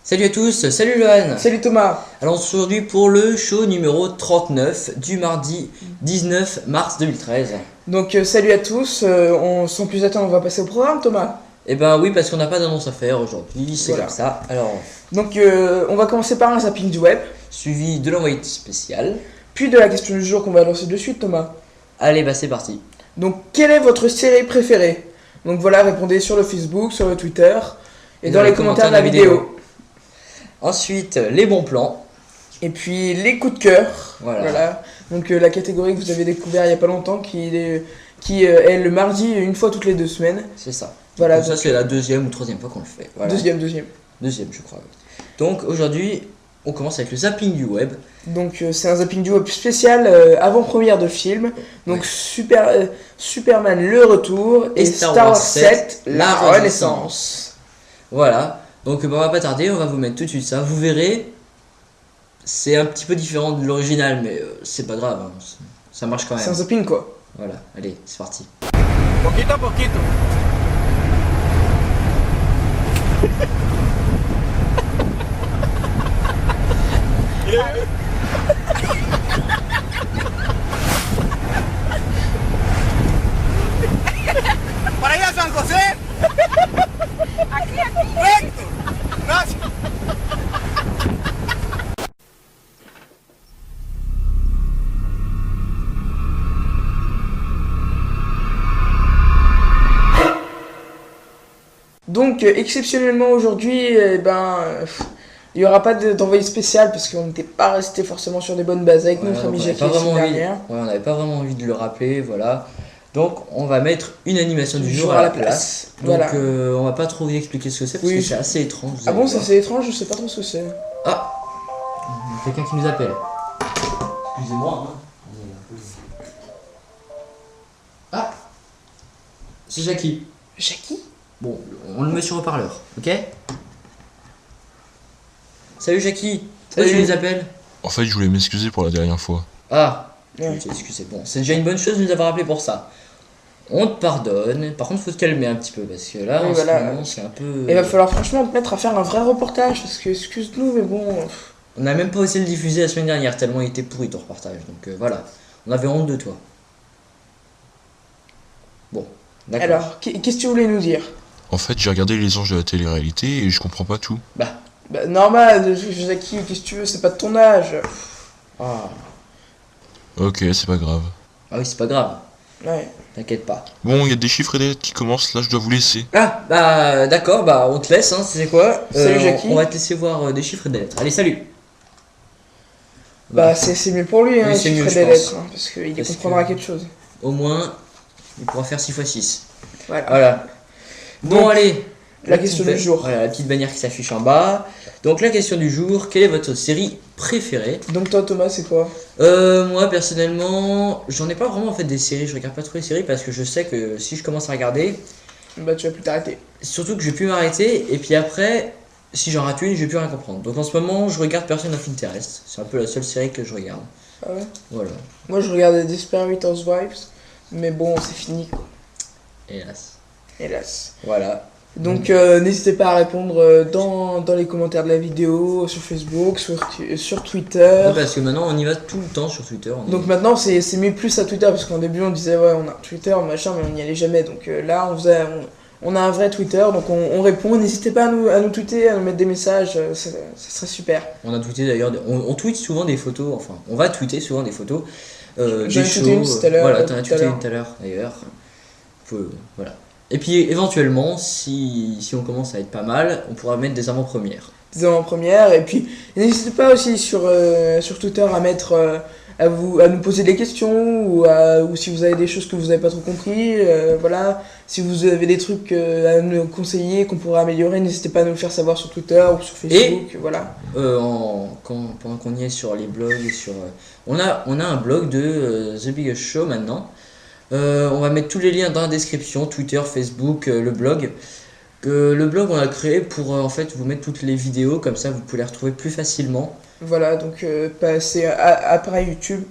Salut à tous, salut Johan. Salut Thomas. Alors aujourd'hui pour le show numéro 39 du mardi 19 mars 2013. Donc salut à tous, sans plus attendre on va passer au programme Thomas. Eh ben oui, parce qu'on n'a pas d'annonce à faire aujourd'hui, c'est Voilà. comme ça. Alors, Donc on va commencer par un zapping du web, suivi de l'envoyé spécial. puis de la question du jour qu'on va lancer de suite Thomas. Allez, bah c'est parti. Donc quelle est votre série préférée? Donc voilà, répondez sur le Facebook, sur le Twitter et dans les commentaires de la vidéo. Ensuite, les bons plans. Et puis les coups de cœur. Voilà. Donc la catégorie que vous avez découvert il n'y a pas longtemps qui est le mardi une fois toutes les 2 semaines. C'est ça. Voilà. Donc ça c'est la deuxième ou troisième fois qu'on le fait. Voilà. Deuxième. Deuxième je crois. Donc aujourd'hui, on commence avec le zapping du web. Donc c'est un zapping du web spécial avant-première de film. Donc Superman le retour et Star Wars 7 la Renaissance. Voilà. Donc on va pas tarder, on va vous mettre tout de suite ça. Vous verrez, c'est un petit peu différent de l'original, mais c'est pas grave, hein. Ça marche quand même. C'est un zapping quoi. Voilà, allez, c'est parti. Poquito a poquito. Para allá San José. Aquí. Recto. Gracias. Donc exceptionnellement aujourd'hui, il n'y aura pas d'envoyé spécial parce qu'on n'était pas resté forcément sur des bonnes bases avec notre ami Jackie la semaine dernière. Ouais, on n'avait pas vraiment envie de le rappeler, voilà. Donc on va mettre une animation du jour à la place. Donc Voilà. on va pas trop vous expliquer ce que c'est parce que c'est assez étrange. Ah bon, ça c'est étrange, je sais pas trop ce que c'est. Ah, quelqu'un qui nous appelle. Excusez-moi. Hein. Ah, c'est Jackie. Jackie? Bon, on le met sur haut-parleur, ok? Salut Jackie. Pourquoi tu nous appelles? En fait, je voulais m'excuser pour la dernière fois. Ah, Ouais. excusez, bon, c'est déjà une bonne chose de nous avoir appelé pour ça. On te pardonne, par contre faut te calmer un petit peu parce que là Oui, en voilà. ce moment c'est un peu... Il va falloir franchement te mettre à faire un vrai reportage parce que excuse-nous mais bon... On n'a même pas osé le diffuser la semaine dernière tellement il était pourri ton reportage, donc voilà, on avait honte de toi. Bon, d'accord. Alors, qu'est-ce que tu voulais nous dire? En fait, j'ai regardé Les Anges de la télé-réalité et je comprends pas tout. Bah, Normal, Jackie, qu'est-ce que tu veux, c'est pas de ton âge. ah, Ok, c'est pas grave. ah oui c'est pas grave, Ouais. t'inquiète pas. Bon, il y a des chiffres et des lettres qui commencent, là je dois vous laisser. Ah, bah d'accord, bah on te laisse, hein, c'est quoi? Salut, Jackie. On va te laisser voir des chiffres et des lettres. Allez, salut. Bah c'est mieux pour lui, hein, Oui, c'est il mieux, ferait je des pense. lettres, hein, parce qu'il Parce comprendra que- quelque chose. Au moins, il pourra faire 6 x 6. Voilà. Voilà. Bon, Donc, allez. la question du jour. Voilà, la petite bannière qui s'affiche en bas. Donc, la question du jour, quelle est votre série préférée? Donc toi Thomas, c'est quoi? Moi, personnellement, j'en ai pas vraiment en fait des séries. Je regarde pas trop les séries parce que je sais que si je commence à regarder, Bah tu vas plus t'arrêter. surtout que je vais plus m'arrêter. Et puis après, si j'en rate une, je vais plus rien comprendre. Donc, en ce moment, je regarde Person of Interest. C'est un peu la seule série que je regarde. Ah ouais? Voilà. Moi je regardais Desperate Housewives, mais bon c'est fini quoi, Hélas. hélas. Voilà. Donc n'hésitez pas à répondre dans les commentaires de la vidéo, sur Facebook, sur Twitter. Ouais, parce que maintenant, on y va tout le temps sur Twitter. Donc maintenant c'est mis plus à Twitter parce qu'en début on disait ouais on a un Twitter machin mais on n'y allait jamais. Donc là on a un vrai Twitter donc on répond. N'hésitez pas à nous tweeter, à nous mettre des messages, ça serait super. On a tweeté d'ailleurs, on tweet souvent des photos, enfin, on va tweeter souvent des photos. J'en ai Des tweeté une shows, tout à l'heure, Voilà, t'en as tout à tweeté l'heure. une tout à l'heure d'ailleurs. Voilà. Et puis éventuellement, si on commence à être pas mal, on pourra mettre des avant-premières. Des avant-premières et puis n'hésitez pas aussi sur Twitter à mettre à nous poser des questions ou si vous avez des choses que vous n'avez pas trop compris, voilà, si vous avez des trucs à nous conseiller qu'on pourrait améliorer, n'hésitez pas à nous le faire savoir sur Twitter ou sur Facebook, voilà. Pendant qu'on y est sur les blogs, on a un blog de The Biggest Show maintenant. On va mettre tous les liens dans la description, Twitter, Facebook, le blog. Le blog on l'a créé pour en fait vous mettre toutes les vidéos, comme ça vous pouvez les retrouver plus facilement. Voilà, donc c'est après YouTube,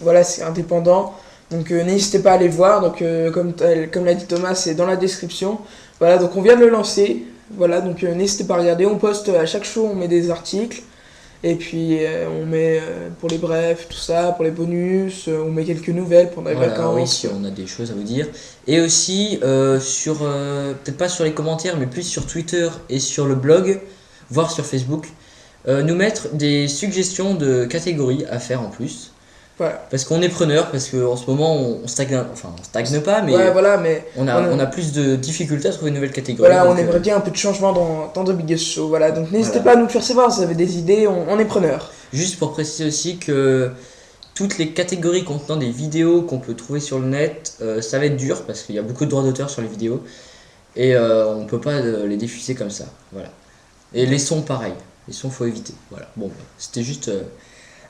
voilà, c'est indépendant. Donc n'hésitez pas à aller voir, donc comme l'a dit Thomas, c'est dans la description. Voilà, donc on vient de le lancer. Voilà, donc n'hésitez pas à regarder. On poste à chaque show, on met des articles. Et puis on met pour les brefs, tout ça, pour les bonus, on met quelques nouvelles pendant les Voilà, oui, vacances. si on a des choses à vous dire. Et aussi, sur, peut-être pas sur les commentaires, mais plus sur Twitter et sur le blog, voire sur Facebook, nous mettre des suggestions de catégories à faire en plus. Voilà. Parce qu'on est preneur, parce qu'en ce moment on stagne, enfin on stagne pas, mais Ouais, voilà, mais on a plus de difficultés à trouver une nouvelle catégorie. voilà, donc, on aimerait bien un peu de changement dans The Biggest Show. Voilà, donc n'hésitez Voilà. pas à nous le faire savoir si vous avez des idées, on est preneur. Juste pour préciser aussi que toutes les catégories contenant des vidéos qu'on peut trouver sur le net, ça va être dur parce qu'il y a beaucoup de droits d'auteur sur les vidéos et on peut pas les diffuser comme ça. Voilà. Et les sons pareil, les sons faut éviter. Voilà. Bon, c'était juste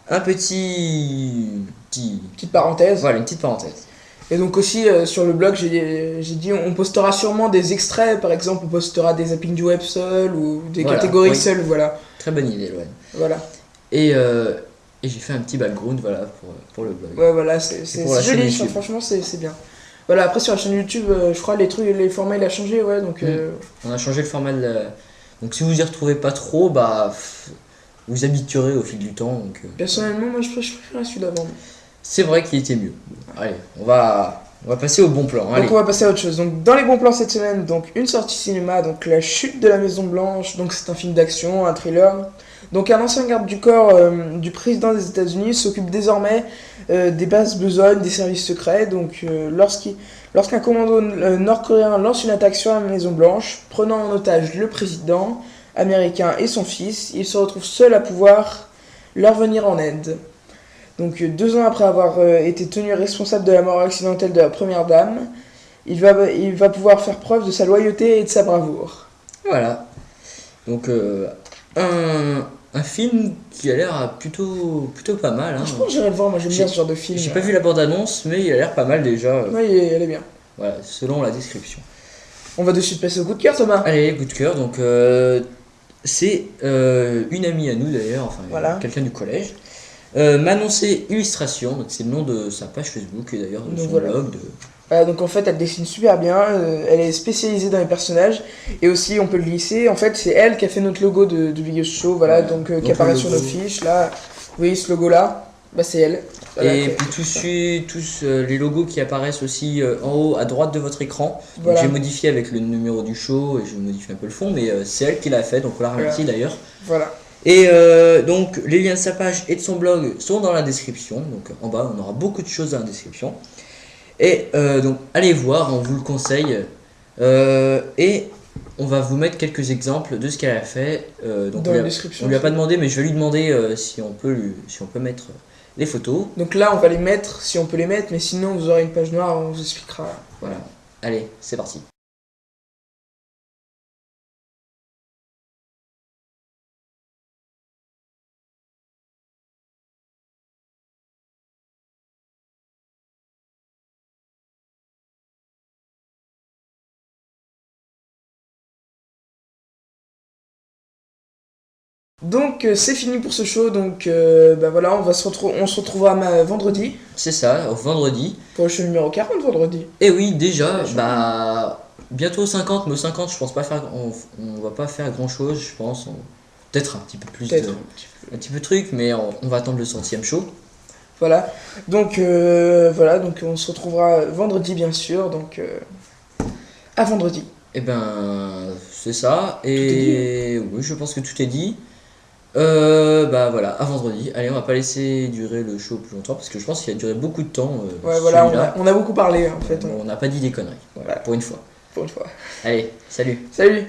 un petit, Petite parenthèse. voilà, une petite parenthèse. Et donc aussi sur le blog, j'ai dit on postera sûrement des extraits, par exemple on postera des zappings du web seul ou des Voilà, catégories oui. seules, voilà. Très bonne idée, Loane. Voilà. Et j'ai fait un petit background, voilà, pour le blog. Ouais, voilà, c'est pour la chaîne joli, YouTube. franchement c'est bien. Voilà, après sur la chaîne YouTube, je crois les formats il a changé, ouais, donc On a changé le format de donc si vous y retrouvez pas trop, bah vous habituerez au fil du temps. Donc, personnellement, moi je préfère celui d'avant. c'est vrai qu'il était mieux. Bon, allez, on va passer au bon plan. Allez. Donc on va passer à autre chose. Donc dans les bons plans cette semaine, donc une sortie cinéma, donc La Chute de la Maison Blanche, donc c'est un film d'action, un thriller. Donc un ancien garde du corps du président des États-Unis s'occupe désormais des bases besognes des services secrets. Donc lorsqu'un commando nord-coréen lance une attaque sur la Maison Blanche, prenant en otage le président américain et son fils, il se retrouve seul à pouvoir leur venir en aide. Donc 2 ans après avoir été tenu responsable de la mort accidentelle de la première dame, il va pouvoir faire preuve de sa loyauté et de sa bravoure. Voilà. Donc un film qui a l'air plutôt pas mal. Hein. Je pense que j'irai le voir, moi j'aime bien ce genre de film. J'ai pas vu la bande-annonce, mais il a l'air pas mal déjà. Ouais, elle est bien. Voilà, selon la description. On va de suite passer au coup de cœur, Thomas. Allez, coup de cœur. Donc c'est une amie à nous d'ailleurs, enfin Voilà. quelqu'un du collège. M'annoncer illustration, donc c'est le nom de sa page Facebook et d'ailleurs de Donc son voilà. blog. Voilà, donc en fait elle dessine super bien, elle est spécialisée dans les personnages et aussi on peut le glisser, en fait c'est elle qui a fait notre logo de Biggest Show, voilà, Ouais. donc Donc, qui apparaît le sur nos logo. fiches, là, vous voyez ce logo là, bah c'est elle. Voilà, Et qui- puis tous les logos qui apparaissent aussi en haut à droite de votre écran. Donc, Voilà. j'ai modifié avec le numéro du show et j'ai modifié un peu le fond, mais c'est elle qui l'a fait, donc on la remercie d'ailleurs. Voilà. Et donc les liens de sa page et de son blog sont dans la description, donc en bas on aura beaucoup de choses dans la description. Et donc allez voir, on vous le conseille. Et on va vous mettre quelques exemples de ce qu'elle a fait. Donc Dans on la lui a- description. on lui a pas demandé, mais je vais lui demander si on peut mettre les photos. Donc là on va les mettre, si on peut les mettre, mais sinon vous aurez une page noire, on vous expliquera. Voilà. Allez, c'est parti. Donc c'est fini pour ce show, donc bah voilà, on se retrouvera vendredi, C'est ça, vendredi. pour le show numéro 40 vendredi. Et oui, déjà, Ouais, je bah bientôt 50, mais 50, je pense pas faire, on va pas faire grand chose, je pense. Peut-être un petit peu plus Peut-être de, un petit peu. un petit peu de truc, mais on va attendre le 100e show. Voilà, donc voilà, donc on se retrouvera vendredi bien sûr, donc à vendredi. Et ben, c'est ça. est Et oui, je pense que tout est dit. Bah voilà, à vendredi. Allez, on va pas laisser durer le show plus longtemps parce que je pense qu'il a duré beaucoup de temps. Ouais, voilà, celui-là. on a beaucoup parlé en fait, On n'a pas dit des conneries, voilà, Voilà. pour une fois. pour une fois. Allez, salut. Salut!